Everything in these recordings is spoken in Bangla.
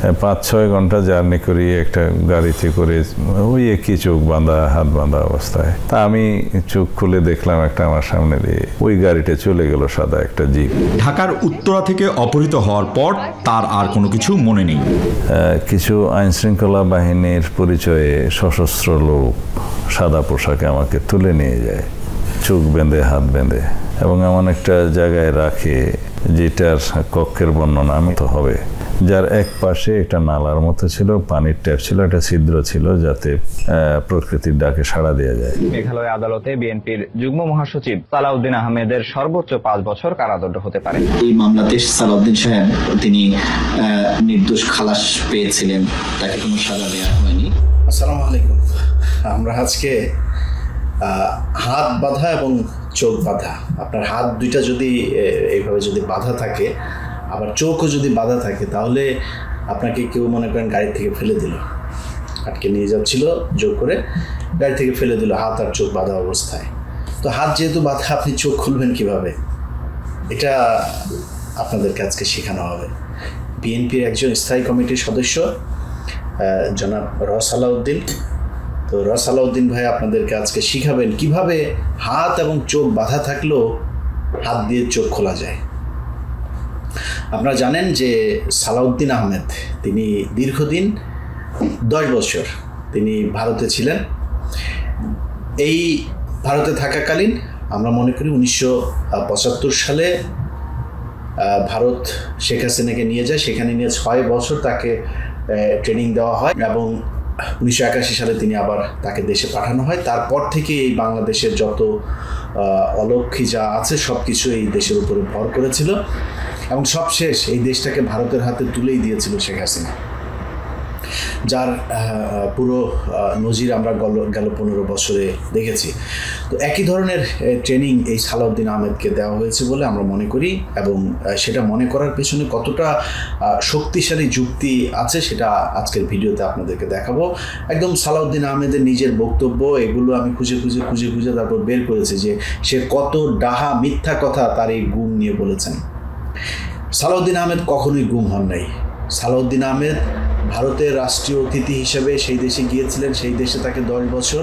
5-6 ঘন্টা জার্নি করি একটা গাড়িতে করে, ওই একই চোখ বাঁধা, হাত বাঁধা অবস্থায়। তা আমি চোখ খুলে দেখলাম একটা আমার সামনে দিয়ে ওই গাড়িটা চলে গেল, সাদা একটা জিপ। ঢাকার উত্তরা থেকে অপহৃত হওয়ার পর তার আর কোনো কিছু মনে নেই। কিছু আইনশৃঙ্খলা বাহিনীর পরিচয়ে সশস্ত্র লোক সাদা পোশাকে আমাকে তুলে নিয়ে যায়, চোখ বেঁধে হাত বেঁধে, এবং এমন একটা জায়গায় রাখে যেটার কক্ষের বর্ণনা আমি তো হবে, যার এক পাশে একটা নালার মতো ছিল, পানির ট্যাপ ছিল, একটা ছিদ্র ছিল যাতে প্রকৃতির ডাকে সাড়া দেওয়া যায়। মেঘালয় আদালতে বিএনপির যুগ্ম মহাসচিব সালাউদ্দিন আহমেদের সর্বোচ্চ 5 বছর কারাদণ্ড হতে পারে। এই মামলাতে সালাউদ্দিন সাহেব তিনি নির্দোষ খালাস পেয়েছিলেন, তাকে কোনো সাজা দেওয়া হয়নি। আসসালামু আলাইকুম। আমরা আজকে হাত বাঁধা এবং চোখ বাঁধা, আপনার হাত দুইটা যদি এইভাবে যদি বাঁধা থাকে, আবার চোখও যদি বাঁধা থাকে, তাহলে আপনাকে কেউ মনে করেন গাড়ি থেকে ফেলে দিল, আটকে নিয়ে যাচ্ছিল জোর করে, গাড়ি থেকে ফেলে দিল হাত আর চোখ বাঁধা অবস্থায়। তো হাত যেহেতু বাঁধা, আপনি চোখ খুলবেন কিভাবে, এটা আপনাদেরকে আজকে শেখানো হবে। বিএনপির একজন স্থায়ী কমিটির সদস্য জনাব সালাউদ্দিন, তো সালাউদ্দিন ভাই আপনাদেরকে আজকে শিখাবেন কিভাবে হাত এবং চোখ বাঁধা থাকলেও হাত দিয়ে চোখ খোলা যায়। আপনারা জানেন যে সালাউদ্দিন আহমেদ তিনি দীর্ঘদিন 10 বছর তিনি ভারতে ছিলেন। এই ভারতে থাকাকালীন আমরা মনে করি 1975 সালে ভারত শেখ হাসিনাকে নিয়ে যায়, সেখানে নিয়ে 6 বছর তাকে ট্রেনিং দেওয়া হয় এবং 1981 সালে তিনি আবার তাকে দেশে পাঠানো হয়। তারপর থেকে এই বাংলাদেশের যত অলক্ষী যা আছে সব কিছু এই দেশের উপরে ভর করেছিল এবং সবশেষ এই দেশটাকে ভারতের হাতে তুলেই দিয়েছিল শেখ হাসিনা, যার পুরো নজির আমরা গেল 15 বছরে দেখেছি। তো একই ধরনের ট্রেনিং এই সালাউদ্দিন আহমেদকে দেওয়া হয়েছে বলে আমরা মনে করি, এবং সেটা মনে করার পেছনে কতটা শক্তিশালী যুক্তি আছে সেটা আজকের ভিডিওতে আপনাদেরকে দেখাবো। একদম সালাউদ্দিন আহমেদের নিজের বক্তব্য, এগুলো আমি খুঁজে তারপর বের করেছি যে সে কত ডাহা মিথ্যা কথা তার এই গুম নিয়ে বলেছেন। সালাউদ্দিন আহমেদ কখনোই গুম হন নাই। সালাউদ্দিন আহমেদ ভারতের রাষ্ট্রীয় অতিথি হিসেবে সেই দেশে গিয়েছিলেন, সেই দেশে তাকে 10 বছর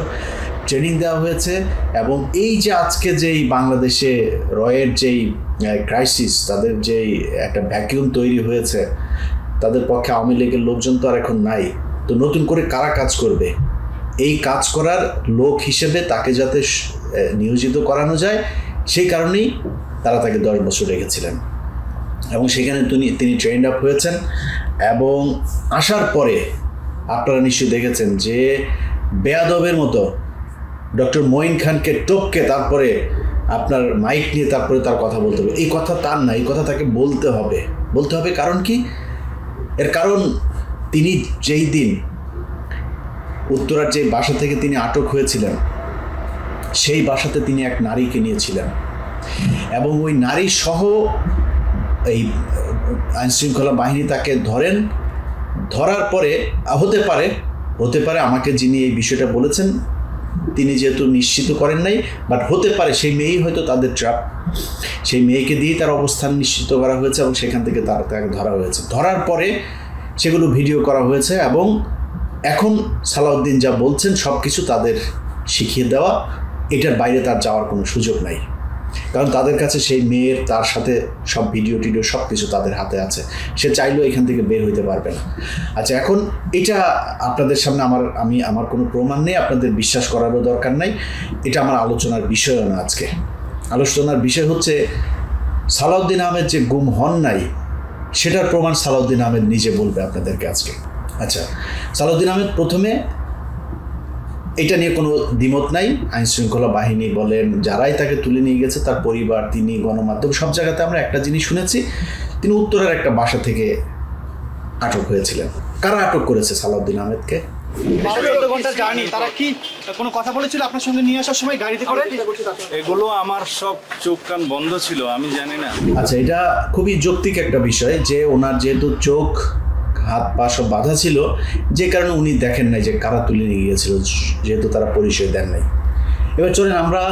ট্রেনিং দেওয়া হয়েছে, এবং এই যে আজকে যেই বাংলাদেশে রয়ের যেই ক্রাইসিস, তাদের যেই একটা ভ্যাকিউম তৈরি হয়েছে, তাদের পক্ষে আওয়ামী লীগের লোকজন তো আর এখন নাই, তো নতুন করে কারা কাজ করবে, এই কাজ করার লোক হিসেবে তাকে যাতে নিয়োজিত করানো যায় সেই কারণেই তারা তাকে 10 বছর রেখেছিলেন এবং সেখানে তিনি ট্রেন্ড আপ হয়েছেন। এবং আসার পরে আপনারা নিশ্চয়ই দেখেছেন যে বেয়াদবের মতো ডক্টর মঈন খানকে টপকে তারপরে আপনার মাইক নিয়ে তারপরে তার কথা বলতে হবে। এই কথা তার না, এই কথা তাকে বলতে হবে। কারণ কি? এর কারণ তিনি যেই দিন উত্তরার যে বাসা থেকে তিনি আটক হয়েছিলেন, সেই বাসাতে তিনি এক নারীকে নিয়েছিলেন এবং ওই নারী সহ এই আইনশৃঙ্খলা বাহিনী তাকে ধরার পরে হতে পারে আমাকে যিনি এই বিষয়টা বলেছেন তিনি যেহেতু নিশ্চিত করেন নাই, বাট হতে পারে সেই মেয়েই হয়তো তাদের ট্র্যাপ, সেই মেয়েকে দিয়েই তার অবস্থান নিশ্চিত করা হয়েছে এবং সেখান থেকে তাকে ধরা হয়েছে। ধরার পরে সেগুলো ভিডিও করা হয়েছে এবং এখন সালাউদ্দিন যা বলছেন সব কিছু তাদের শিখিয়ে দেওয়া, এটার বাইরে তার যাওয়ার কোনো সুযোগ নাই, কারণ তাদের কাছে সেই মেয়ের তার সাথে সব ভিডিও সব কিছু তাদের হাতে আছে, সে চাইলেও এখান থেকে বের হইতে পারবে না। আচ্ছা, এখন এটা আপনাদের সামনে আমার কোনো প্রমাণ নেই, আপনাদের বিশ্বাস করারও দরকার নাই, এটা আমার আলোচনার বিষয়ও না। আজকে আলোচনার বিষয় হচ্ছে সালাউদ্দিন আহমেদ যে গুম হন নাই সেটার প্রমাণ সালাউদ্দিন আহমেদ নিজে বলবে আপনাদেরকে আজকে। আচ্ছা, সালাউদ্দিন আহমেদ প্রথমে এটা নিয়ে কোনো দ্বিমত নাই, আইনশৃঙ্খলা বাহিনী বলেন, যারাই তাকে তুলে নিয়ে গেছে, তার পরিবার, তিনি, গণমাধ্যম, সব জায়গাতে আমরা একটা জিনিস শুনেছি, তিনি উত্তরের একটা বাসা থেকে আটক হয়েছিলেন। কারা আটক করেছে সালাউদ্দিন আহমেদকে? 12 ঘন্টার জার্নি, তারা কি কোনো কথা বলেছিল আপনার সঙ্গে নিয়ে আসার সময় গাড়িতে করে? এগুলো আমার সব চোখ কান বন্ধ ছিল, আমি জানি না। আচ্ছা, এটা খুবই যৌক্তিক একটা বিষয় যে ওনার যেহেতু চোখ হাত পা সব বাধা ছিল, যে কারণে উনি দেখেন নাই যে কারা তুলে নিয়ে গিয়েছিল, যেহেতু তারা পরিচয় দেন নাই। এবার চলেন আমরা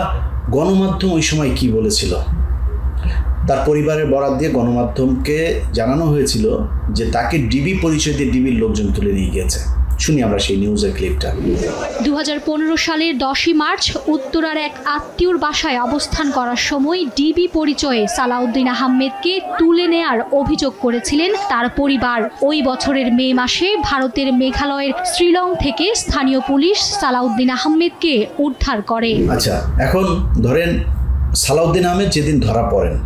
গণমাধ্যম ওই সময় কি বলেছিল। তার পরিবারের বরাত দিয়ে গণমাধ্যমকে জানানো হয়েছিল যে তাকে ডিবি পরিচয় দিয়ে ডিবির লোকজন তুলে নিয়ে গিয়েছে। শুনি আমরা সেই নিউজের ক্লিপটা। 2015 সালের 10ই মার্চ উত্তরার এক আত্মীয়র বাসায় অবস্থান করার সময় ডিবি পরিচয়ে সালাউদ্দিন আহমেদকে তুলে নেয়ার অভিযোগ করেছিলেন তার পরিবার। ওই বছরের মে মাসে ভারতের মেঘালয়ের শ্রীলং থেকে স্থানীয় পুলিশ সালাউদ্দিন আহমেদকে উদ্ধার করে। আচ্ছা, এখন ধরেন সালাউদ্দিন আহমেদ যেদিন ধরা পড়েন,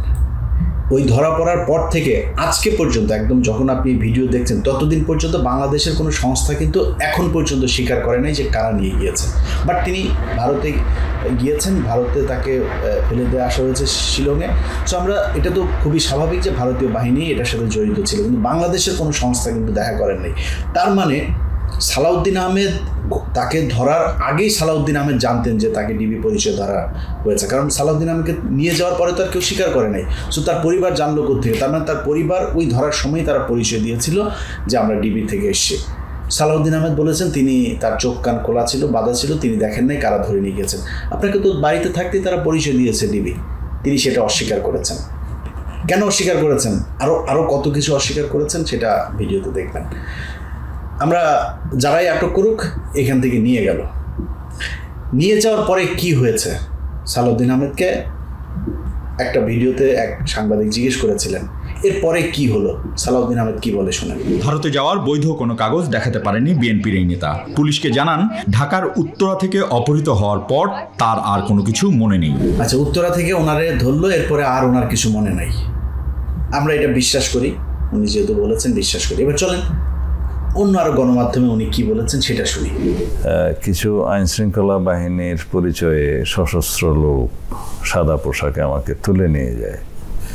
ওই ধরা পড়ার পর থেকে আজকে পর্যন্ত, একদম যখন আপনি ভিডিও দেখছেন ততদিন পর্যন্ত বাংলাদেশের কোনো সংস্থা কিন্তু এখন পর্যন্ত স্বীকার করে নাই যে কারা নিয়ে গিয়েছে। বাট তিনি ভারতে গিয়েছেন, ভারতে তাকে ফেলে দিয়ে আসা হয়েছে শিলংয়ে। সো আমরা, এটা তো খুবই স্বাভাবিক যে ভারতীয় বাহিনী এটার সাথে জড়িত ছিল, কিন্তু বাংলাদেশের কোনো সংস্থা কিন্তু দেখা করেন নাই। তার মানে সালাউদ্দিন আহমেদ, তাকে ধরার আগেই সালাউদ্দিন আহমেদ জানতেন যে তাকে ডিবি পরিচয় ধরা হয়েছে, কারণ সালাউদ্দিন আহমেদকে নিয়ে যাওয়ার পরে তো আর কেউ স্বীকার করে নাই। সো তার পরিবার জানলো কোথেকে? তার মানে তার পরিবার ওই ধরার সময় তারা পরিচয় দিয়েছিল যে আমরা ডিবি থেকে এসেছি। সালাউদ্দিন আহমেদ বলেছেন তিনি, তার চোখ কান খোলা ছিল, বাধা ছিল, তিনি দেখেন নাই কারা ধরে নিয়ে গেছেন। আপনাকে তো বাড়িতে থাকতেই তারা পরিচয় দিয়েছে ডিবি, তিনি সেটা অস্বীকার করেছেন। কেন অস্বীকার করেছেন? আরও কত কিছু অস্বীকার করেছেন সেটা ভিডিওতে দেখবেন। আমরা যারাই আটক করুক, এখান থেকে নিয়ে গেল। নিয়ে যাওয়ার পরে কি হয়েছে? সালাউদ্দিন আহমেদকে একটা ভিডিওতে এক সাংবাদিক জিজ্ঞেস করেছিলেন, এরপরে কি হলো? সালাউদ্দিন আহমেদ কি বলে শোনেন। ভারতে যাওয়ার বৈধ কোনো কাগজ দেখাতে পারেনি বিএনপির এই নেতা। পুলিশকে জানান ঢাকার উত্তরা থেকে অপহৃত হওয়ার পর তার আর কোনো কিছু মনে নেই। আচ্ছা, উত্তরা থেকে ওনারে ধরলো, এরপরে আর ওনার কিছু মনে নাই। আমরা এটা বিশ্বাস করি, উনি যেহেতু বলেছেন বিশ্বাস করি। এবার চলেন অন্য আরো গণমাধ্যমে উনি কি বলেছেন সেটা শুনি। কিছু আইনশৃঙ্খলা বাহিনীর পরিচয়ে সশস্ত্র লোক সাদা পোশাকে আমাকে তুলে নিয়ে যায়,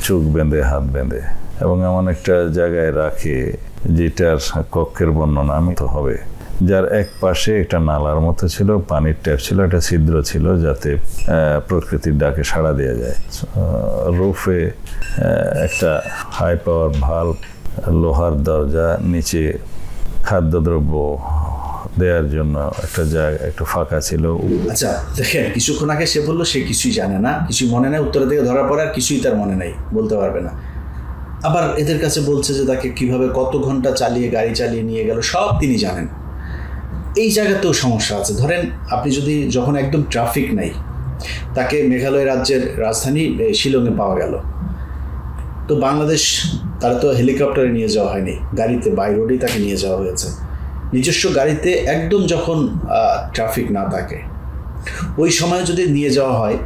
চোখ বেঁধে হাত বেঁধে, এবং এমন একটা জায়গায় রাখে যেটার কক্ষের বর্ণনা আমি তো হবে, যার এক পাশে একটা নালার মতো ছিল, পানির ট্যাপ ছিল, একটা ছিদ্র ছিল যাতে প্রকৃতির ডাকে সাড়া দেওয়া যায়। রুফে একটা হাই পাওয়ার ভাল্ব, লোহার দরজা, নিচে খাদ্যদ্রব্য দেওয়ার জন্য একটা জায়গা, একটু ফাঁকা ছিল। আচ্ছা দেখেন, কিছুক্ষণ আগে সে বললো সে কিছুই জানে না, কিছুই মনে নেই, উত্তরা থেকে ধরার পরে আর কিছুই তার মনে নেই, বলতে পারবে না। আবার এদের কাছে বলছে যে তাকে কিভাবে কত ঘন্টা চালিয়ে গাড়ি চালিয়ে নিয়ে গেল সব তিনি জানেন। এই জায়গাতেও সমস্যা আছে। ধরেন আপনি যদি, যখন একদম ট্রাফিক নাই, তাকে মেঘালয় রাজ্যের রাজধানী শিলংয়ে পাওয়া গেল, তো বাংলাদেশ, তারা তো হেলিকপ্টারে নিয়ে যাওয়া হয়নি, গাড়িতে বাই রোডেই তাকে নিয়ে যাওয়া হয়েছে, নিজস্ব গাড়িতে, একদম যখন ট্রাফিক না থাকে ওই সময় যদি নিয়ে যাওয়া হয়।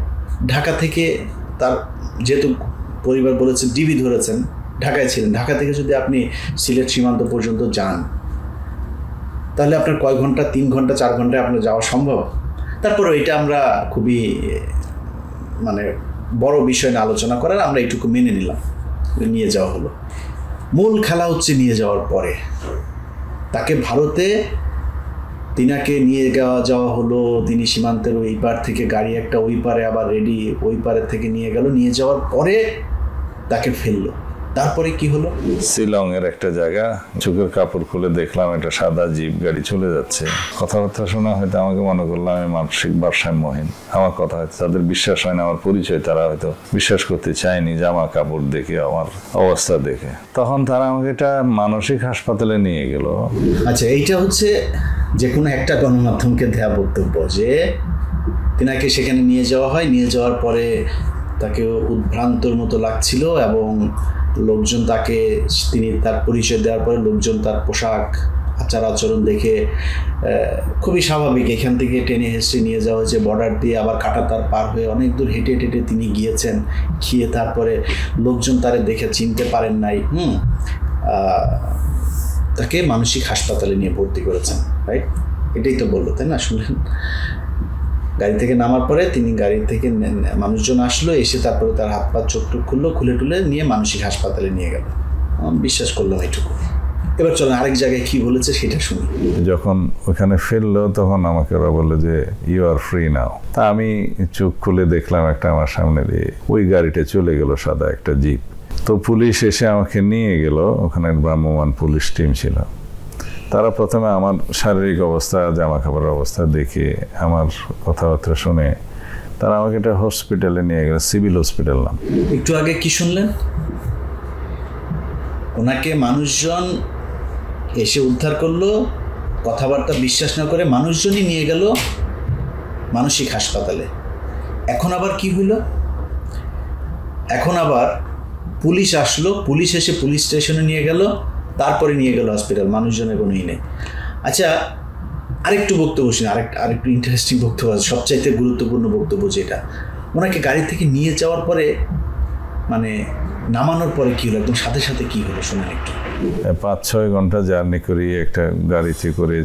ঢাকা থেকে তার, যেহেতু পরিবার বলেছে ডিবি ধরেছেন, ঢাকায় ছিলেন, ঢাকা থেকে যদি আপনি সিলেট সীমান্ত পর্যন্ত যান, তাহলে আপনার কয় ঘন্টা, 3 ঘন্টা 4 ঘন্টায় আপনার যাওয়া সম্ভব? তারপরে এটা আমরা খুবই মানে বড় বিষয় নিয়ে আলোচনা করার, আমরা এইটুকু মেনে নিলাম, নিয়ে যাওয়া হলো। মূল খেলা হচ্ছে নিয়ে যাওয়ার পরে তাকে ভারতে তিনাকে নিয়ে যাওয়া হলো, তিনি সীমান্তের ওই পার থেকে গাড়ি একটা ওই পারে আবার রেডি, ওই পারের থেকে নিয়ে গেল, নিয়ে যাওয়ার পরে তাকে ফেললো। তারপরে কি হলো? শিলং এর একটা জায়গা, চোখের কাপড় খুলে দেখলাম একটা সাদা জিপ গাড়ি চলে যাচ্ছে। কথাবার্তা শোনা হয়তো আমাকে মনে করলাম আমি মানসিক ভারসাম্যহীন, আমার কথা হয়তো তাদের বিশ্বাস হয় না, আমার পরিচয় তারা হয়তো বিশ্বাস করতে চায়নি, জামা কাপড় দেখে, আমার অবস্থা দেখে। তখন তারা আমাকে একটা মানসিক হাসপাতালে নিয়ে গেল। আচ্ছা, এইটা হচ্ছে যে কোনো একটা গণমাধ্যমকে দেয়া বক্তব্য যে তিনাকে সেখানে নিয়ে যাওয়া হয়, নিয়ে যাওয়ার পরে তাকে উদ্ভ্রান্তর মতো লাগছিল এবং লোকজন তাকে, তিনি তার পরিচয় দেওয়ার পরে লোকজন তার পোশাক আচার আচরণ দেখে খুবই স্বাভাবিক, এখান থেকে টেনে হেসড়ে নিয়ে যাওয়া হয়েছে, বর্ডার দিয়ে আবার কাঁটাতার পার হয়ে অনেক দূর হেঁটে হেঁটে তিনি গিয়েছেন, গিয়ে তারপরে লোকজন তারে দেখে চিনতে পারেন নাই, তাকে মানসিক হাসপাতালে নিয়ে ভর্তি করেছেন, রাইট? এটাই তো বললো, তাই না? শুনলেন, গাড়ি থেকে নামার পরে তিনি, গাড়ি থেকে মানুষজন আসলো, এসে তারপরে তার হাত পা চোখ টুক খুললো, খুলে টুলে নিয়ে মানসিক হাসপাতালে নিয়ে গেল। বিশ্বাস করলাম এইটুকু। এবার চলেন আরেক জায়গায় কি বলেছে সেটা শুনি। যখন ওখানে ফেললো তখন আমাকে ওরা বললো যে ইউ আর ফ্রি নাও। তা আমি চোখ খুলে দেখলাম একটা আমার সামনে দিয়ে ওই গাড়িটা চলে গেল, সাদা একটা জিপ। তো পুলিশ এসে আমাকে নিয়ে গেল, ওখানে ভ্রাম্যমাণ পুলিশ টিম ছিল। তারা প্রথমে আমার শারীরিক অবস্থা, জামা কাপড়ের অবস্থা দেখে, আমার কথাবার্তা শুনে তারা আমাকে একটা হসপিটালে নিয়ে গেল, সিভিল হসপিটাল নাম। একটু আগে কি শুনলেন? ওনাকে মানুষজন এসে উদ্ধার করলো, কথাবার্তা বিশ্বাস না করে মানুষজনই নিয়ে গেল মানসিক হাসপাতালে। এখন আবার কি হইল? এখন আবার পুলিশ আসলো, পুলিশ এসে পুলিশ স্টেশনে নিয়ে গেল, তারপরে নিয়ে গেল হসপিটাল, মানুষজনের কোনোই নেই। আচ্ছা, আরেকটু বক্তব্য শুনি, আরেকটু ইন্টারেস্টিং বক্তব্য আছে, সবচাইতে গুরুত্বপূর্ণ বক্তব্য যেটা। ওনাকে গাড়ি থেকে নিয়ে যাওয়ার পরে মানে নামানোর পরে কি হলো, একদম সাথে সাথে কি হলো শুনুন একটু। 5-6 ঘন্টা জার্নি করি একটা গাড়িতে করে,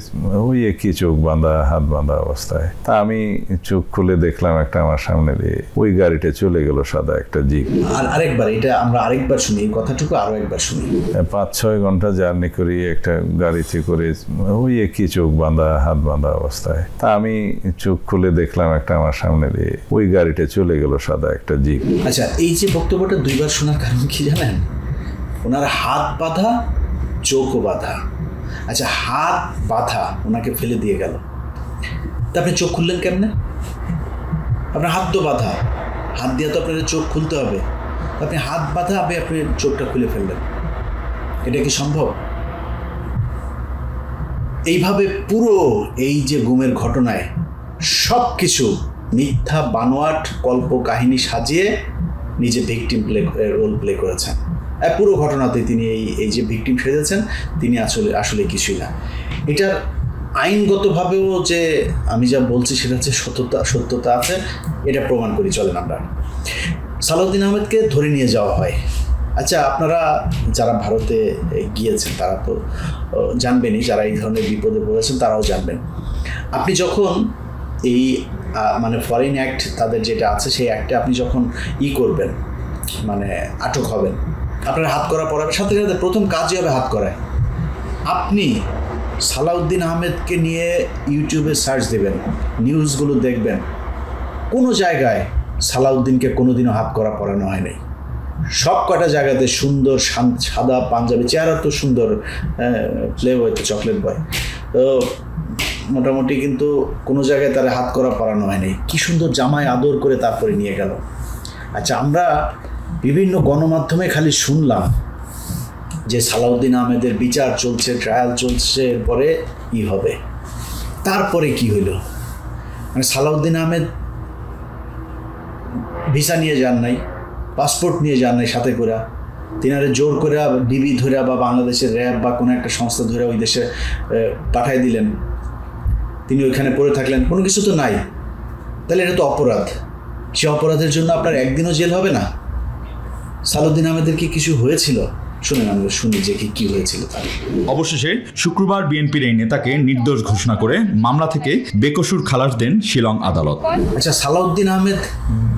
ওই একই চোখ বাঁধা, হাত বাঁধা অবস্থায়। তা আমি চোখ খুলে দেখলাম একটা আমার সামনে দিয়ে ওই গাড়িটা চলে গেল, সাদা একটা জিপ। আর আরেকবার এটা আমরা আরেকবার শুনি, এই কথাটুকু আরো একবার শুনি। 5-6 ঘন্টা জার্নি করি একটা গাড়িতে করে, ওই একই চোখ বাঁধা, হাত বাঁধা অবস্থায়। তা আমি চোখ খুলে দেখলাম একটা আমার সামনে দিয়ে ওই গাড়িটা চলে গেল, সাদা একটা জিপ। আচ্ছা, এই যে বক্তব্যটা দুইবার শোনার কারণ কি জানেন? ওনার হাত বাঁধা, চোখও বাঁধা। আচ্ছা, হাত বাঁধা, ওনাকে ফেলে দিয়ে গেল, তা আপনি চোখ খুললেন কেমনে? আপনার হাত তো বাঁধা, হাত দিয়ে তো আপনার চোখ খুলতে হবে, আপনি হাত বাঁধা আপনি চোখটা খুলে ফেললেন, এটা কি সম্ভব? এইভাবে পুরো এই যে গুমের ঘটনায় সব কিছু মিথ্যা বানোয়াট কল্প কাহিনী সাজিয়ে নিজে ভিকটিম রোল প্লে করেছেন। পুরো ঘটনাতে তিনি এই যে ভিকটিম সেজেছেন, তিনি আসলে কিছুই না। এটার আইনগতভাবেও যে আমি যা বলছি সেটা হচ্ছে সত্যতা আছে, এটা প্রমাণ করি। চলেন আমরা সালাউদ্দিন আহমেদকে ধরে নিয়ে যাওয়া হয়। আচ্ছা, আপনারা যারা ভারতে গিয়েছেন তারা তো জানবেনই, যারা এই ধরনের বিপদে পড়েছেন তারাও জানবেন। আপনি যখন এই মানে ফরেন অ্যাক্ট তাদের যেটা আছে, সেই অ্যাক্টে আপনি যখন করবেন, মানে আটক হবেন, আপনার হাত করা পড়াবে, সাথে সাথে প্রথম কাজই হবে হাত করায়। আপনি সালাউদ্দিন আহমেদকে নিয়ে ইউটিউবে সার্চ দেবেন, নিউজগুলো দেখবেন, কোনো জায়গায় সালাউদ্দিনকে কোনোদিনও হাত করা পড়ানো হয় নাই। সব কটা জায়গাতে সুন্দর সাদা পাঞ্জাবি, চেহারা তো সুন্দর, প্লে বয় তো চকলেট বয়, তো মোটামুটি, কিন্তু কোনো জায়গায় তারা হাত করা পড়ানো হয়নি। কি সুন্দর জামায় আদর করে তারপরে নিয়ে গেল। আচ্ছা, আমরা বিভিন্ন গণমাধ্যমে খালি শুনলাম যে সালাউদ্দিন আহমেদের বিচার চলছে, ট্রায়াল চলছে, এরপরে কি হবে। তারপরে কি হইল? মানে সালাউদ্দিন আহমেদ ভিসা নিয়ে যান নাই, পাসপোর্ট নিয়ে যান নাই সাথে করে, তিনারে জোর করে ডিবি ধরে বা বাংলাদেশের র্যাব বা কোনো একটা সংস্থা ধরে ওই দেশে পাঠাই দিলেন, তিনি ওইখানে পড়ে থাকলেন, কোনো কিছু তো নাই। তাহলে এটা তো অপরাধ। সে অপরাধের জন্য আপনার একদিনও জেল হবে না। সালাউদ্দিন আহমেদের কি কিছু হয়েছিল? শুনেন, আমরা শুনি যে কি হয়েছিল তার। অবশেষে শুক্রবার বিএনপির এই নেতাকে নির্দোষ ঘোষণা করে মামলা থেকে বেকসুর খালাস দেন শিলং আদালত। আচ্ছা, সালাউদ্দিন আহমেদ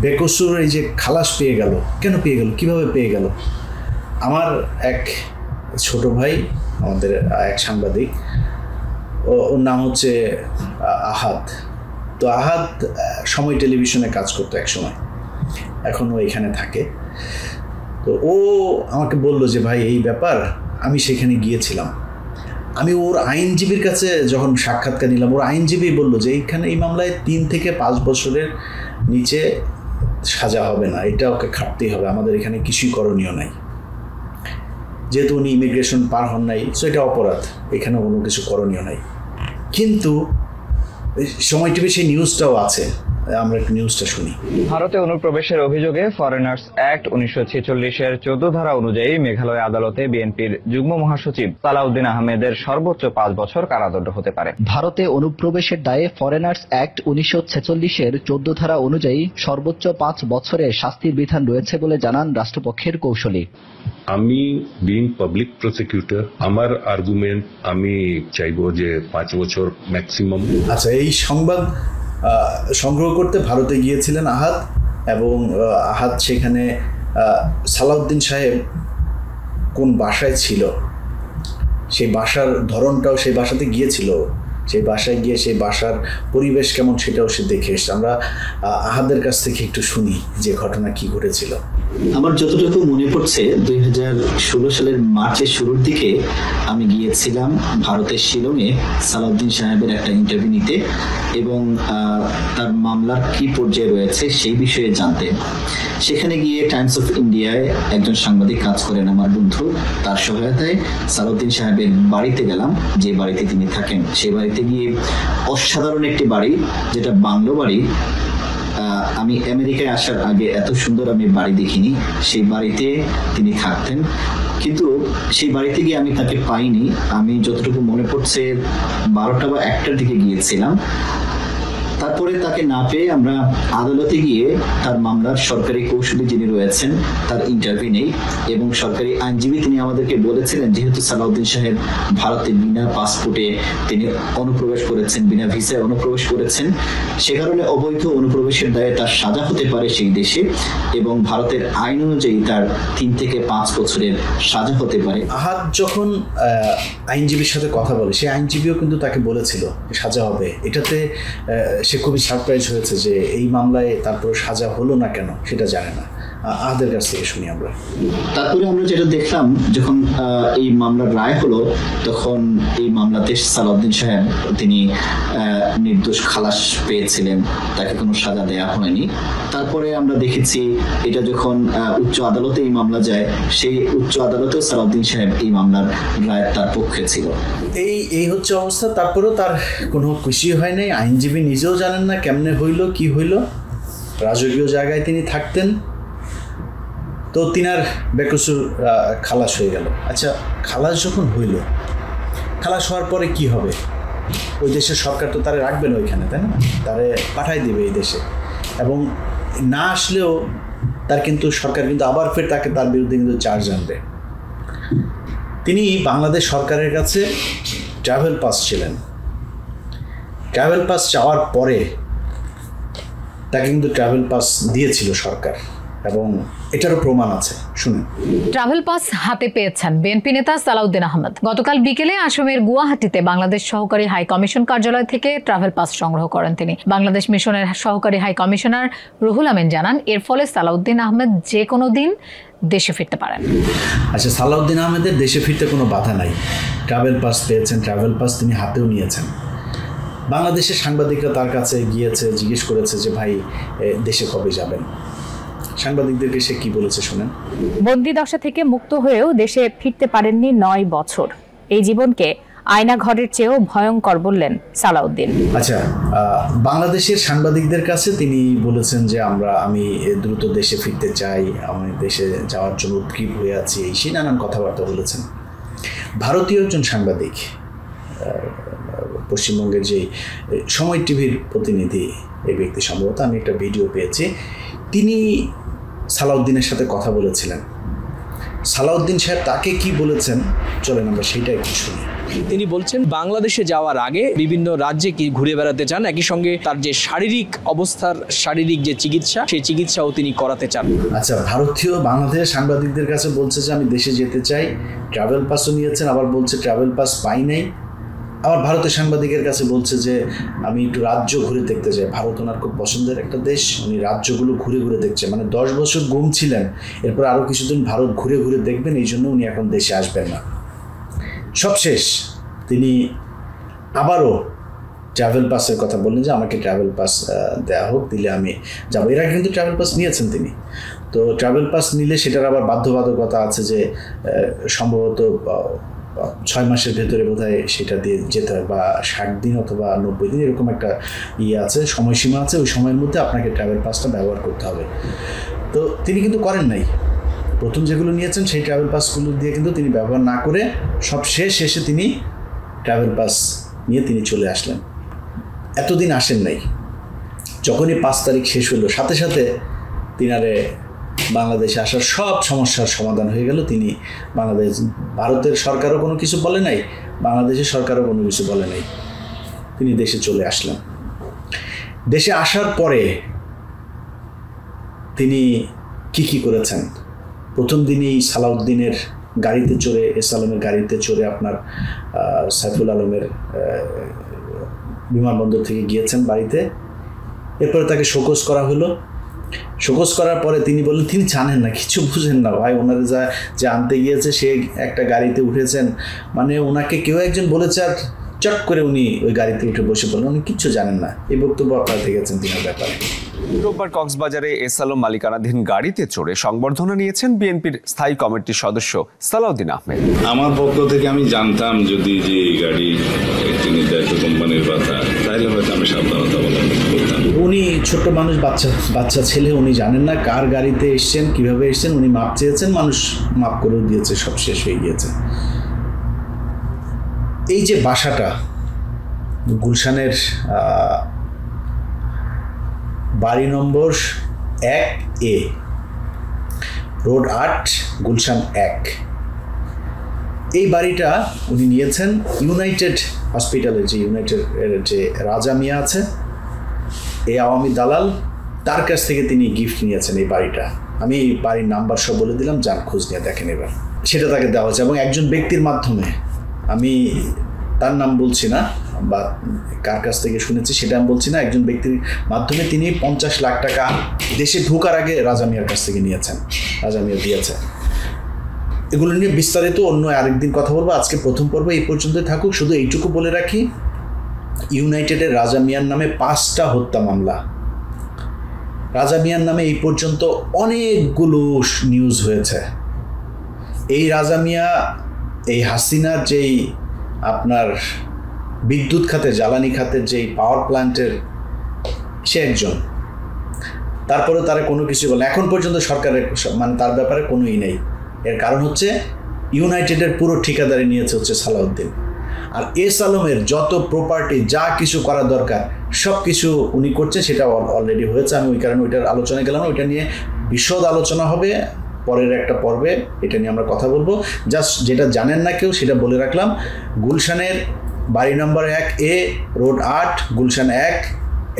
বেকসুর এই যে খালাস পেয়ে গেল, কেন পেয়ে গেল, কিভাবে পেয়ে গেল? আমার এক ছোট ভাই, আমাদের এক সাংবাদিক, ওর নাম হচ্ছে আহাদ। তো আহাদ সময় টেলিভিশনে কাজ করতো এক সময়, এখনও এখানে থাকে। তো ও আমাকে বললো যে ভাই এই ব্যাপার, আমি সেখানে গিয়েছিলাম। আমি ওর আইনজীবীর কাছে যখন সাক্ষাৎকার নিলাম, ওর আইনজীবী বললো যে এইখানে এই মামলায় 3 থেকে 5 বছরের নিচে সাজা হবে না, এটা ওকে খাটতেই হবে, আমাদের এখানে কিছুই করণীয় নাই। যেহেতু উনি ইমিগ্রেশন পার হন নাই, সো এটা অপরাধ, এখানে কোনো কিছু করণীয় নাই। কিন্তু সময় টিভি সেই নিউজটাও আছে, আমরা একটু নিউজটা শুনি। ভারতে অনুপ্রবেশের অভিযোগে ফরেনার্স অ্যাক্ট 1946-এর 14 ধারা অনুযায়ী মেঘালয় আদালতে বিএনপির যুগ্ম মহাসচিব সালাউদ্দিন আহমেদের সর্বোচ্চ 5 বছর কারাদণ্ড হতে পারে। ভারতে অনুপ্রবেশের দায়ে ফরেনার্স অ্যাক্ট 1946-এর 14 ধারা অনুযায়ী সর্বোচ্চ 5 বছরের শাস্তির বিধান রয়েছে বলে জানান রাষ্ট্রপক্ষের কৌঁসুলি। আমি বিং পাবলিক প্রসিকিউটর, আমার আর্গুমেন্ট আমি চাইবো যে 5 বছর ম্যাক্সিমাম। আচ্ছা, এই সংবাদ সংগ্রহ করতে ভারতে গিয়েছিলেন আহাদ, এবং আহাদ সেখানে সালাউদ্দিন সাহেব কোন বাসায় ছিল, সেই বাসার ধরনটাও, সেই বাসাতে গিয়েছিল, সেই বাসায় গিয়ে সেই বাসার পরিবেশ কেমন সেটাও সে দেখে এসছে। আমরা আহাদের কাছ থেকে একটু শুনি যে ঘটনা কি ঘটেছিল। আমার যতটুকু মনে পড়ছে 2016 সালের মার্চের শুরুর দিকে আমি গিয়েছিলাম ভারতের শিলংয়ে সালাউদ্দিন সাহেবের একটা ইন্টারভিউ নিতে এবং তার মামলার কি পর্যায়ে রয়েছে সেই বিষয়ে জানতে। সেখানে গিয়ে টাইমস অফ ইন্ডিয়ায় একজন সাংবাদিক কাজ করেন আমার বন্ধু, তার সহায়তায় সালাউদ্দিন সাহেবের বাড়িতে গেলাম, যে বাড়িতে তিনি থাকেন। সেই বাড়িতে গিয়ে অসাধারণ একটি বাড়ি, যেটা বাংলো বাড়ি। আমি আমেরিকায় আসার আগে এত সুন্দর আমি বাড়ি দেখিনি। সেই বাড়িতে তিনি থাকতেন, কিন্তু সেই বাড়িতে গিয়ে আমি তাকে পাইনি। আমি যতটুকু মনে পড়ছে 12টা বা 1টার দিকে গিয়েছিলাম। তারপরে তাকে না পেয়ে আমরা আদালতে গিয়ে তার মামলার সরকারি কৌশলী যিনি রয়েছেন তার ইন্টারভিউ নেই এবং সরকারি আইনজীবী তিনি আমাদেরকে বলেছিলেন, যেহেতু সালাউদ্দিন সাহেব ভারতে বিনা পাসপোর্টে তিনি অনুপ্রবেশ করেছেন, বিনা ভিসায় অনুপ্রবেশ করেছেন, সে কারণে অবৈধ অনুপ্রবেশের দায়ে তার সাজা হতে পারে সেই দেশে এবং ভারতের আইন অনুযায়ী তার 3 থেকে 5 বছরের সাজা হতে পারে। আহাদ যখন আইনজীবীর সাথে কথা বলে, সেই আইনজীবীও কিন্তু তাকে বলেছিল সাজা হবে। এটাতে সে খুবই সারপ্রাইজ হয়েছে যে এই মামলায় তারপর সাজা হলো না কেন, সেটা জানে না। আহাদের কাছ থেকে শুনি আমরা। তারপরে আমরা যেটা দেখলাম, যখন এই মামলার রায় হলো তখন এই মামলাতে সালাউদ্দিন সাহেব তিনি নির্দোষ খালাস পেয়েছিলেন, তাকে কোনো সাজা দেওয়া হয়নি। তারপরে আমরা দেখেছি এটা যখন উচ্চ আদালতে এই মামলা যায়, সেই উচ্চ আদালতেও সালাউদ্দিন সাহেব এই মামলার রায় তার পক্ষে ছিল। এই হচ্ছে অবস্থা। তারপরেও তার কোনো খুশি হয় নাই, আইনজীবী নিজেও জানেন না কেমনে হইল কি হইল। রাজকীয় জায়গায় তিনি থাকতেন, তো তিনার বেকসুর খালাস হয়ে গেল। আচ্ছা, খালাস যখন হইল, খালাস হওয়ার পরে কি হবে? ওই দেশের সরকার তো তারা রাখবে না ওইখানে, তাই না? তারে পাঠাই দেবে এই দেশে, এবং না আসলেও তার কিন্তু সরকার কিন্তু আবার ফের তার বিরুদ্ধে কিন্তু চার্জ আনবে। তিনি বাংলাদেশ সরকারের কাছে ট্রাভেল পাস ছিলেন। ট্রাভেল পাস চাওয়ার পরে তাকে কিন্তু ট্রাভেল পাস দিয়েছিল সরকার, এবং এটারও প্রমাণ আছে, শুনুন। ট্রাভেল পাস হাতে পেয়েছেন বিএনপি নেতা সালাউদ্দিন আহমেদ। গতকাল বিকেলে আসামের গুয়াহাটিতে বাংলাদেশ সহকারী হাই কমিশন কার্যালয় থেকে ট্রাভেল পাস সংগ্রহ করেন তিনি। বাংলাদেশ মিশনের সহকারী হাই কমিশনার রুহুল আমিন জানান, এর ফলে সালাউদ্দিন আহমেদ যে কোনো দিন দেশে ফিরতে পারেন। আচ্ছা, সালাউদ্দিন আহমেদের দেশে ফিরতে কোনো বাধা নাই। ট্রাভেল পাস পেয়েছেন, ট্রাভেল পাস তিনি হাতেও নিয়েছেন। বাংলাদেশের সাংবাদিকরা তার কাছে গিয়েছে, জিজ্ঞেস করেছে যে ভাই দেশে কবে যাবেন। সাংবাদিকদেরকে সে কি বলেছে শুনেন। বন্দি দশা থেকে মুক্ত হয়েও দেশে ফিরতে পারেননি 9 বছর। এই জীবনকে আয়না ঘরের চেয়েও ভয়ঙ্কর বললেন সালাউদ্দিন। আচ্ছা, বাংলাদেশের সাংবাদিকদের কাছে তিনি বলেছেন যে আমি দ্রুত দেশে ফিরতে চাই, আমি দেশে যাওয়ার জন্য উদ্গ্রীব হয়ে আছি, এই সেই নানান কথাবার্তা বলেছেন। ভারতীয় একজন সাংবাদিক, পশ্চিমবঙ্গের যে সময় টিভির প্রতিনিধি, এই ব্যক্তি সম্ভবত, আমি একটা ভিডিও পেয়েছি, তিনি সালাউদ্দিনের সাথে কথা বলেছিলেন। সালাউদ্দিন সাহেব তাকে কি বলেছেন, চলেন আমরা সেইটা একটু শুনি। তিনি বলছেন বাংলাদেশে যাওয়ার আগে বিভিন্ন রাজ্যে কি ঘুরে বেড়াতে চান, একই সঙ্গে তার যে শারীরিক অবস্থার শারীরিক যে চিকিৎসা, সেই চিকিৎসাও তিনি করাতে চান। আচ্ছা, ভারতীয় বাংলাদেশের সাংবাদিকদের কাছে বলছে যে আমি দেশে যেতে চাই, ট্রাভেল পাসও নিয়েছেন, আবার বলছে ট্রাভেল পাস পাই নাই। আবার ভারতের সাংবাদিকের কাছে বলছে যে আমি একটু রাজ্য ঘুরে দেখতে চাই। ভারত ওনার খুব পছন্দের একটা দেশ, উনি রাজ্যগুলো ঘুরে ঘুরে দেখছে। মানে 10 বছর গুম ছিলেন, এরপর আরও কিছুদিন ভারত ঘুরে ঘুরে দেখবেন, এই জন্য উনি এখন দেশে আসবেন না। সবশেষ তিনি আবারও ট্রাভেল পাসের কথা বললেন যে আমাকে ট্রাভেল পাস দেওয়া হোক, দিলে আমি যাবো। এর আগে কিন্তু ট্রাভেল পাস নিয়েছেন তিনি। তো ট্রাভেল পাস নিলে সেটার আবার বাধ্যবাধকতা আছে যে সম্ভবত 6 মাসের ভেতরে বোধহয় সেটা দিয়ে যেতে হয়, বা 60 দিন অথবা 90 দিন, এরকম একটা আছে, সময়সীমা আছে। ওই সময়ের মধ্যে আপনাকে ট্রাভেল পাসটা ব্যবহার করতে হবে। তো তিনি কিন্তু করেন নাই। প্রথম যেগুলো নিয়েছেন সেই ট্রাভেল পাসগুলো দিয়ে কিন্তু তিনি ব্যবহার না করে সব শেষে তিনি ট্রাভেল পাস নিয়ে তিনি চলে আসলেন। এতদিন আসেন নাই। যখনই 5 তারিখ শেষ হলো, সাথে সাথে তিনারে বাংলাদেশে আসার সব সমস্যার সমাধান হয়ে গেল। তিনি ভারতের সরকারও কোনো কিছু বলে নাই, বাংলাদেশের সরকারও কোনো কিছু বলে নাই, তিনি দেশে চলে আসলেন। দেশে আসার পরে তিনি কি করেছেন, প্রথম দিনেই সালাউদ্দিনের গাড়িতে চড়ে, এস আলমের গাড়িতে চড়ে আপনার সাইফুল আলমের বিমানবন্দর থেকে গিয়েছেন বাড়িতে। এরপরে তাকে শোকজ করা হলো। শোকজ করার পরে তিনি বললেন তিনি জানেন না, কিছু বুঝেন না ভাই, ওনারা যে আনতে গিয়েছে সে একটা গাড়িতে উঠেছেন, মানে ওনাকে কেউ একজন বলেছে আর চট করে উনি ওই গাড়িতে উঠে বসে পড়লেন, উনি কিচ্ছু জানেন না। এই বক্তব্য আপনারা দেখেছেন তিনার ব্যাপারে। রোববার কক্সবাজারে এস আলম মালিকানাধীন গাড়িতে চড়ে সংবর্ধনা নিয়েছেন বিএনপির স্থায়ী কমিটির সদস্য সালাউদ্দিন আহমেদ। আমার পক্ষ থেকে আমি জানতাম যদি যে এই গাড়ি একটি নির্ধারিত কোম্পানির কথা, তাহলে হয়তো আমি সাবধানতা অবলম্বন করতাম। উনি ছোট্ট মানুষ, বাচ্চা ছেলে, উনি জানেন না কার গাড়িতে এসছেন, কিভাবে এসছেন। উনি মাপ চেয়েছেন, মানুষ মাপ করেও দিয়েছে, সব শেষ হয়ে গিয়েছে। এই যে বাসাটা গুলশানের বাড়ি নম্বর 1A, রোড 8, গুলশান 1, এই বাড়িটা উনি নিয়েছেন ইউনাইটেড হসপিটালের যে রাজা মিয়া আছে, এই আওয়ামী দালাল, তার কাছ থেকে তিনি গিফট নিয়েছেন এই বাড়িটা। আমি এই বাড়ির নাম্বার সব বলে দিলাম, যান খোঁজ নিয়ে দেখেন এবার। সেটা তাকে দেওয়া হয়েছে এবং একজন ব্যক্তির মাধ্যমে, আমি তার নাম বলছি না বা কার কাছ থেকে শুনেছি সেটা আমি বলছি না, একজন ব্যক্তির মাধ্যমে তিনি 50 লাখ টাকা দেশে ঢোকার আগে রাজা মিয়ার কাছ থেকে নিয়েছেন, রাজা মিয়া দিয়েছেন। এগুলো নিয়ে বিস্তারিত অন্য আরেকদিন কথা বলবো। আজকে প্রথম পর্ব এই পর্যন্তই থাকুক। শুধু এইটুকু বলে রাখি, ইউনাইটেডের রাজা মিয়ার নামে 5টা হত্যা মামলা। রাজা মিয়ার নামে এই পর্যন্ত অনেকগুলো নিউজ হয়েছে। এই রাজা মিয়া এই হাসিনার যেই আপনার বিদ্যুৎ খাতে, জ্বালানি খাতের যেই পাওয়ার প্ল্যান্টের সে একজন, তারপরে তারা কোনো কিছু বলে এখন পর্যন্ত সরকারের মানে তার ব্যাপারে কোনোই নেই। এর কারণ হচ্ছে ইউনাইটেডের পুরো ঠিকাদারি নিয়েছে হচ্ছে সালাউদ্দিন। আর এস আলমের যত প্রপার্টি, যা কিছু করা দরকার সব কিছু উনি করছে, সেটা অলরেডি হয়েছে। আমি ওই কারণে ওইটার আলোচনায় গেলাম না, ওইটা নিয়ে বিশদ আলোচনা হবে পরের একটা পর্বে, এটা নিয়ে আমরা কথা বলবো। জাস্ট যেটা জানেন না কেউ সেটা বলে রাখলাম, গুলশানের বাড়ি নম্বর 1A, রোড 8, গুলশান 1,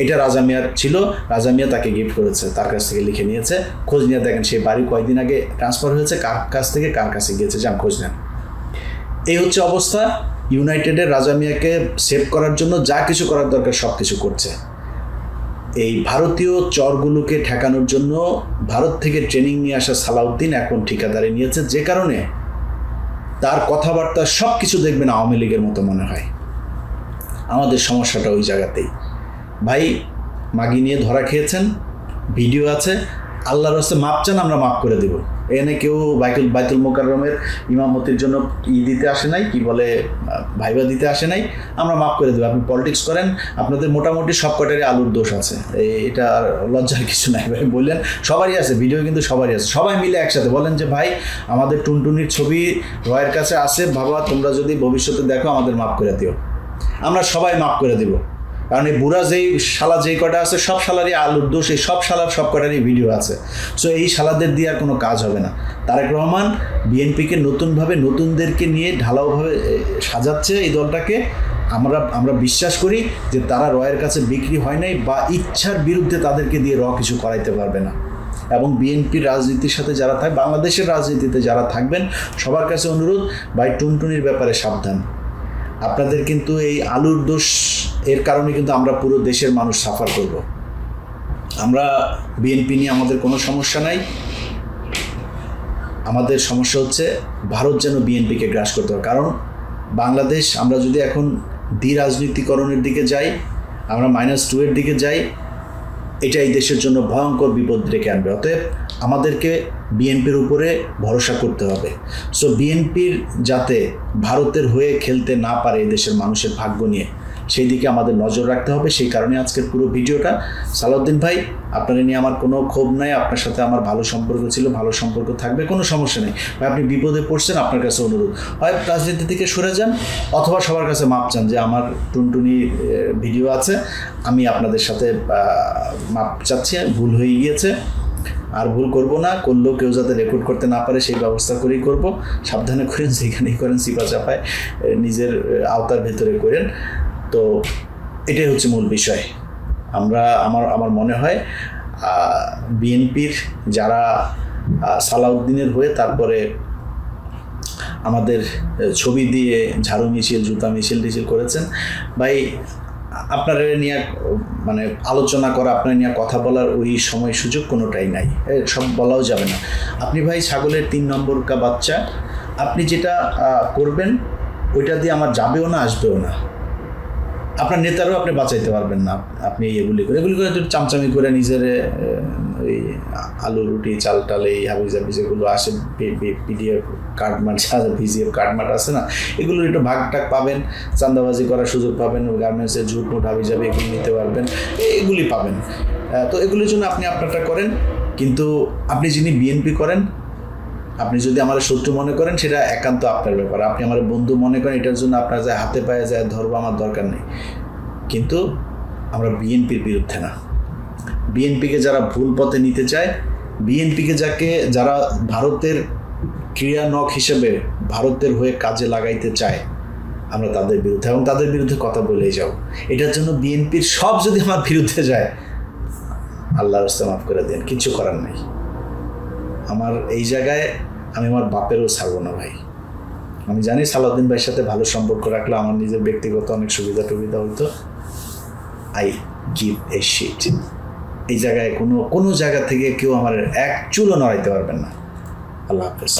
এটা রাজা মিয়ার ছিল। রাজা মিয়া তাকে গিফট করেছে, তার কাছ থেকে লিখে নিয়েছে। খোঁজ নিয়ে দেখেন সেই বাড়ি কয়েকদিন আগে ট্রান্সফার হয়েছে, কার কাছ থেকে কার কাছে গিয়েছে, যান খোঁজ নেন। এই হচ্ছে অবস্থা। ইউনাইটেডের রাজা মিয়াকে সেভ করার জন্য যা কিছু করার দরকার সব কিছু করছে। এই ভারতীয় চরগুলোকে ঠেকানোর জন্য ভারত থেকে ট্রেনিং নিয়ে আসা সালাউদ্দিন এখন ঠিকাদারি নিয়েছে, যে কারণে তার কথাবার্তা সব কিছু দেখবেন আওয়ামী লীগের মতো মনে হয়। আমাদের সমস্যাটা ওই জায়গাতেই। ভাই মাগি নিয়ে ধরা খেয়েছেন, ভিডিও আছে, আল্লাহর রাস্তায় মাপ চান, আমরা মাপ করে দেব। এনে কেউ বাইতুল মোকাররমের ইমামতির জন্য দিতে আসে নাই, কি বলে ভাইবা দিতে আসে নাই, আমরা মাফ করে দেবো। আপনি পলিটিক্স করেন, আপনাদের মোটামুটি সব কটারই আলুর দোষ আছে, এটা আর লজ্জার কিছু নাই। ভাই বললেন সবারই আছে, ভিডিও কিন্তু সবারই আছে, সবাই মিলে একসাথে বলেন যে ভাই আমাদের টুনটুনির ছবি রয়ের কাছে আছে, বাবা তোমরা যদি ভবিষ্যতে দেখো আমাদের মাফ করে দিও, আমরা সবাই মাফ করে দিব। কারণ এই বুড়া যেই শালা যেই কটা আছে সব শালারই আলুর দোষ, এই সব শালার সব কটারই ভিডিও আছে। সো এই শালাদের দিয়ে আর কোনো কাজ হবে না। তারেক রহমান বিএনপিকে নতুনভাবে নতুনদেরকে নিয়ে ঢালাওভাবে সাজাচ্ছে এই দলটাকে। আমরা বিশ্বাস করি যে তারা রয়ের কাছে বিক্রি হয় নাই বা ইচ্ছার বিরুদ্ধে তাদেরকে দিয়ে কিছু করাইতে পারবে না। এবং বিএনপির রাজনীতির সাথে যারা থাকে, বাংলাদেশের রাজনীতিতে যারা থাকবেন, সবার কাছে অনুরোধ, ভাই টুনটুনির ব্যাপারে সাবধান। আপনাদের কিন্তু এই আলুর দোষ এর কারণে কিন্তু আমরা পুরো দেশের মানুষ সাফার করব। আমরা বিএনপি নিয়ে আমাদের কোনো সমস্যা নাই, আমাদের সমস্যা হচ্ছে ভারত যেন বিএনপিকে গ্রাস করতে হবে। কারণ বাংলাদেশ, আমরা যদি এখন রাজনীতিকরণের দিকে যাই, আমরা -2 এর দিকে যাই, এটাই দেশের জন্য ভয়ঙ্কর বিপদ ডেকে আনবে। অতএব আমাদেরকে বিএনপির উপরে ভরসা করতে হবে। সো বিএনপির যাতে ভারতের হয়ে খেলতে না পারে দেশের মানুষের ভাগ্য নিয়ে, সেই দিকে আমাদের নজর রাখতে হবে। সেই কারণে আজকের পুরো ভিডিওটা। সালাউদ্দিন ভাই, আপনার নিয়ে আমার কোনো ক্ষোভ নাই, আপনার সাথে আমার ভালো সম্পর্ক ছিল, ভালো সম্পর্ক থাকবে, কোনো সমস্যা নেই ভাই। আপনি বিপদে পড়ছেন, আপনার কাছে অনুরোধ, হয় রাজনীতি থেকে সরে যান অথবা সবার কাছে মাপ চান যে আমার টুনটুনি ভিডিও আছে, আমি আপনাদের সাথে মাপ চাচ্ছি, ভুল হয়ে গিয়েছে, আর ভুল করব না, করলেও কেউ যাতে রেকর্ড করতে না পারে সেই ব্যবস্থা করেই করব। সাবধানে করেন, যেখানেই করেন চিপা চাপায় নিজের আওতার ভেতরে করেন। তো এটাই হচ্ছে মূল বিষয়। আমার মনে হয় বিএনপির যারা সালাউদ্দিনের হয়ে তারপরে আমাদের ছবি দিয়ে ঝাড়ু মিছিল, জুতা মিছিল করেছেন, ভাই আপনার নিয়ে মানে আলোচনা করা, আপনার নিয়ে কথা বলার ওই সময় সুযোগ কোনোটাই নাই, সব বলাও যাবে না। আপনি ভাই ছাগলের 3 নম্বর কা বাচ্চা, আপনি যেটা করবেন ওইটা দিয়ে আমার যাবেও না, আসবেও না, আপনার নেতারও আপনি বাঁচাইতে পারবেন না। আপনি এগুলি করে চামচামি করে নিজের ওই আলু রুটি চাল টাল এই হাবিজাবি যেগুলো আসে, পিডিএফ কার্ডমার্ট, ভিজিএফ কার্ডমার্ট আছে না, এগুলোর একটু ভাগ টাগ পাবেন, চান্দাবাজি করার সুযোগ পাবেন, গার্মেন্টসের ঝুটমুট হাবিজাবি এগুলো নিতে পারবেন, এগুলি পাবেন। তো এগুলির জন্য আপনি আপনারটা করেন, কিন্তু আপনি যিনি বিএনপি করেন, আপনি যদি আমার শত্রু মনে করেন সেটা একান্ত আপনার ব্যাপার। আপনি আমার বন্ধু মনে করেন, এটার জন্য আপনার যায় হাতে পায়ে যায় ধরবো, আমার দরকার নেই। কিন্তু আমরা বিএনপির বিরুদ্ধে না। বিএনপিকে যারা ভুল পথে নিতে চায়, বিএনপিকে যারা ভারতের ক্রিয়ানক হিসেবে ভারতের হয়ে কাজে লাগাইতে চায়, আমরা তাদের বিরুদ্ধে, এবং তাদের বিরুদ্ধে কথা বলেই যাও। এটার জন্য বিএনপির সব যদি আমার বিরুদ্ধে যায়, আল্লাহর রাস্তা মাফ করে দেন, কিছু করার নেই। আমার এই জায়গায় আমি আমার বাপেরও ছাড়বো না ভাই। আমি জানি সালাউদ্দিন ভাইয়ের সাথে ভালো সম্পর্ক রাখলে আমার নিজের ব্যক্তিগত অনেক সুবিধা টুবিধা হইতো। I give a sheet. এই জায়গায় কোনো জায়গা থেকে কেউ আমার এক চুলও নড়াইতে পারবেন না। আল্লাহ হাফেজ।